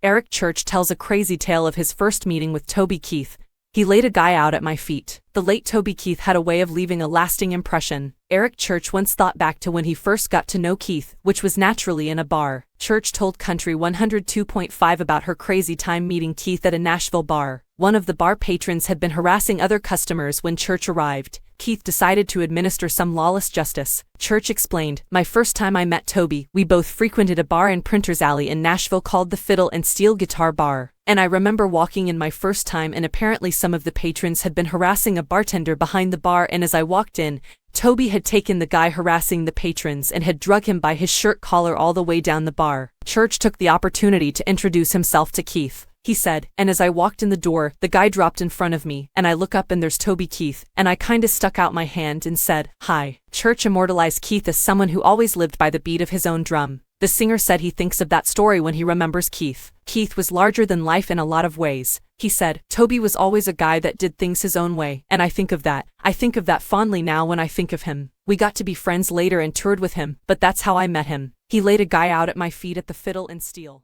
Eric Church tells a crazy tale of his first meeting with Toby Keith. He laid a guy out at my feet. The late Toby Keith had a way of leaving a lasting impression. Eric Church once thought back to when he first got to know Keith, which was naturally in a bar. Church told Country 102.5 about her crazy time meeting Keith at a Nashville bar. One of the bar patrons had been harassing other customers when Church arrived. Keith decided to administer some lawless justice. Church explained, "My first time I met Toby, we both frequented a bar in Printers Alley in Nashville called the Fiddle and Steel Guitar Bar. And I remember walking in my first time and apparently some of the patrons had been harassing a bartender behind the bar, and as I walked in, Toby had taken the guy harassing the patrons and had drug him by his shirt collar all the way down the bar." Church took the opportunity to introduce himself to Keith. He said, "And as I walked in the door, the guy dropped in front of me, and I look up and there's Toby Keith, and I kinda stuck out my hand and said, 'Hi.'" Church immortalized Keith as someone who always lived by the beat of his own drum. The singer said he thinks of that story when he remembers Keith. Keith was larger than life in a lot of ways. He said, "Toby was always a guy that did things his own way, and I think of that. I think of that fondly now when I think of him. We got to be friends later and toured with him, but that's how I met him. He laid a guy out at my feet at the Fiddle and Steel."